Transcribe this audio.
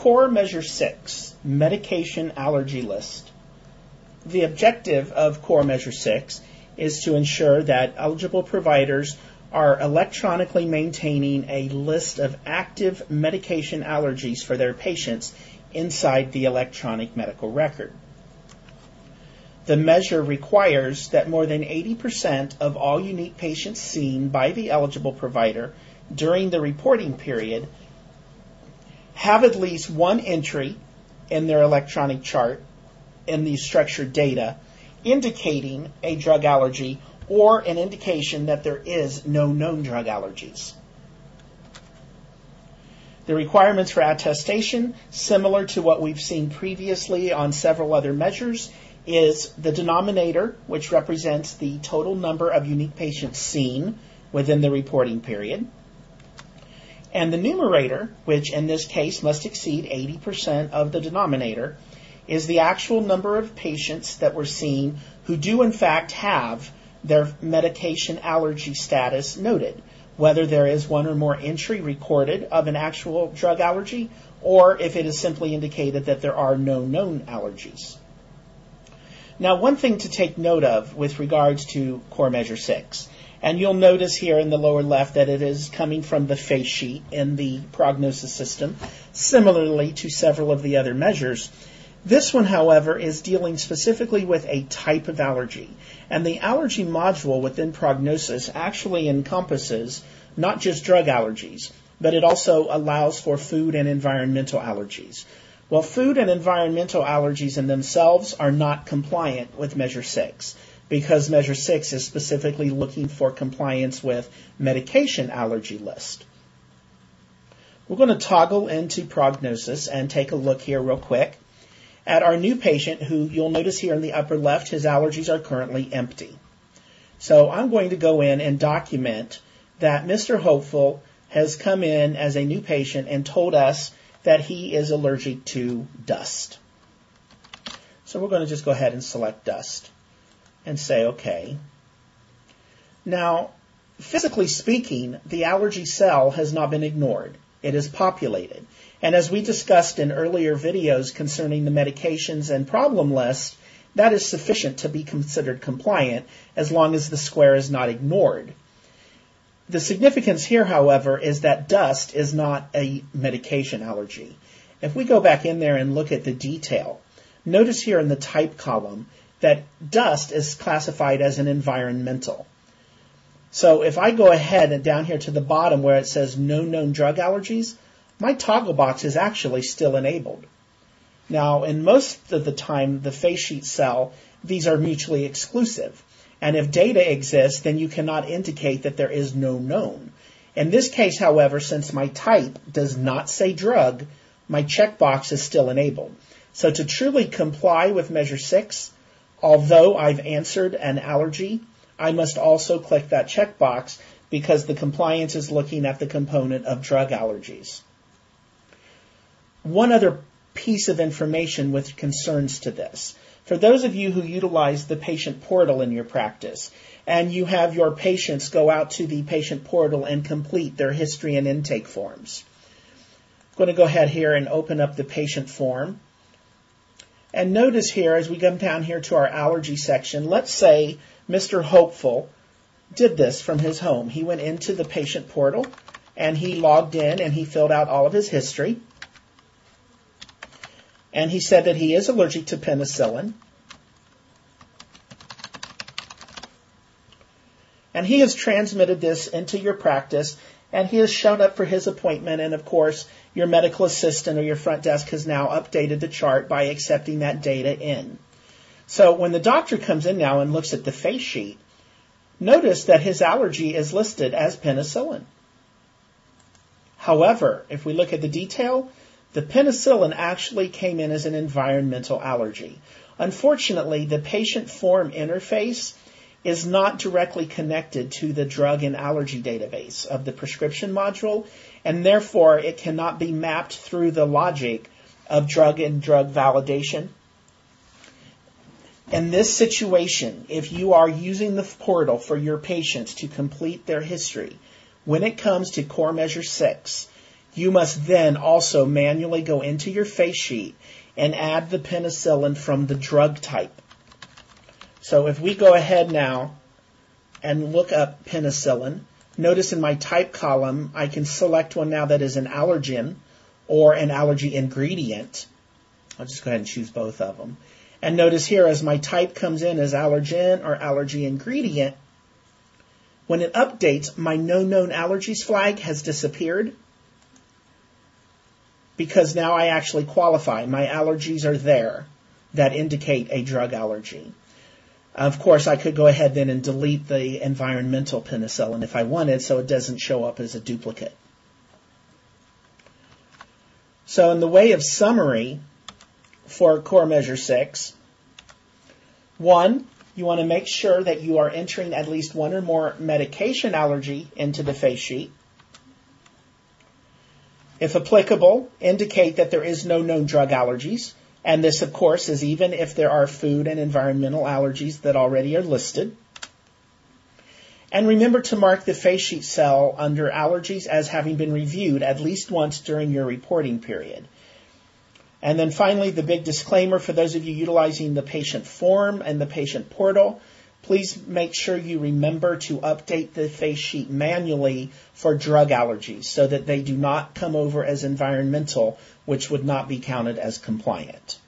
Core Measure 6, Medication Allergy List. The objective of Core Measure 6 is to ensure that eligible providers are electronically maintaining a list of active medication allergies for their patients inside the electronic medical record. The measure requires that more than 80% of all unique patients seen by the eligible provider during the reporting period have at least one entry in their electronic chart in the structured data indicating a drug allergy or an indication that there is no known drug allergies. The requirements for attestation, similar to what we've seen previously on several other measures, is the denominator, which represents the total number of unique patients seen within the reporting period, and the numerator, which in this case must exceed 80% of the denominator, is the actual number of patients that were seen who do in fact have their medication allergy status noted, whether there is one or more entry recorded of an actual drug allergy, or if it is simply indicated that there are no known allergies. Now, one thing to take note of with regards to Core Measure 6, and you'll notice here in the lower left that it is coming from the face sheet in the prognosis system, similarly to several of the other measures. This one, however, is dealing specifically with a type of allergy. And the allergy module within prognosis actually encompasses not just drug allergies, but it also allows for food and environmental allergies. Well, food and environmental allergies in themselves are not compliant with Measure 6, because Measure 6 is specifically looking for compliance with medication allergy list. We're going to toggle into prognosis and take a look here real quick at our new patient, who you'll notice here in the upper left, his allergies are currently empty. So I'm going to go in and document that Mr. Hopeful has come in as a new patient and told us that he is allergic to dust. So we're going to just go ahead and select dust and say OK. Now, physically speaking, the allergy cell has not been ignored. It is populated. And as we discussed in earlier videos concerning the medications and problem list, that is sufficient to be considered compliant as long as the square is not ignored. The significance here, however, is that dust is not a medication allergy. If we go back in there and look at the detail, notice here in the type column that dust is classified as an environmental. So if I go ahead and down here to the bottom where it says no known drug allergies, my toggle box is actually still enabled. Now, in most of the time, the face sheet cell, these are mutually exclusive. And if data exists, then you cannot indicate that there is no known. In this case, however, since my type does not say drug, my checkbox is still enabled. So to truly comply with Measure 6, although I've answered an allergy, I must also click that checkbox because the compliance is looking at the component of drug allergies. One other piece of information with concerns to this. For those of you who utilize the patient portal in your practice, and you have your patients go out to the patient portal and complete their history and intake forms. I'm going to go ahead here and open up the patient form. And notice here, as we come down here to our allergy section, let's say Mr. Hopeful did this from his home. He went into the patient portal, and he logged in, and he filled out all of his history. And he said that he is allergic to penicillin. And he has transmitted this into your practice, and he has shown up for his appointment. And, of course, your medical assistant or your front desk has now updated the chart by accepting that data in. So when the doctor comes in now and looks at the face sheet, notice that his allergy is listed as penicillin. However, if we look at the detail, the penicillin actually came in as an environmental allergy. Unfortunately, the patient form interface is not directly connected to the drug and allergy database of the prescription module, and therefore it cannot be mapped through the logic of drug and drug validation. In this situation, if you are using the portal for your patients to complete their history, when it comes to Core Measure 6, you must then also manually go into your face sheet and add the penicillin from the drug type. So if we go ahead now and look up penicillin, notice in my type column, I can select one now that is an allergen or an allergy ingredient. I'll just go ahead and choose both of them. And notice here, as my type comes in as allergen or allergy ingredient, when it updates, my no known allergies flag has disappeared because now I actually qualify. My allergies are there that indicate a drug allergy. Of course, I could go ahead then and delete the environmental penicillin if I wanted, so it doesn't show up as a duplicate. So in the way of summary for core measure 6, 1, you want to make sure that you are entering at least one or more medication allergy into the face sheet. If applicable, indicate that there is no known drug allergies. And this, of course, is even if there are food and environmental allergies that already are listed. And remember to mark the face sheet cell under allergies as having been reviewed at least once during your reporting period. And then finally, the big disclaimer for those of you utilizing the patient form and the patient portal, please make sure you remember to update the face sheet manually for drug allergies so that they do not come over as environmental, which would not be counted as compliant.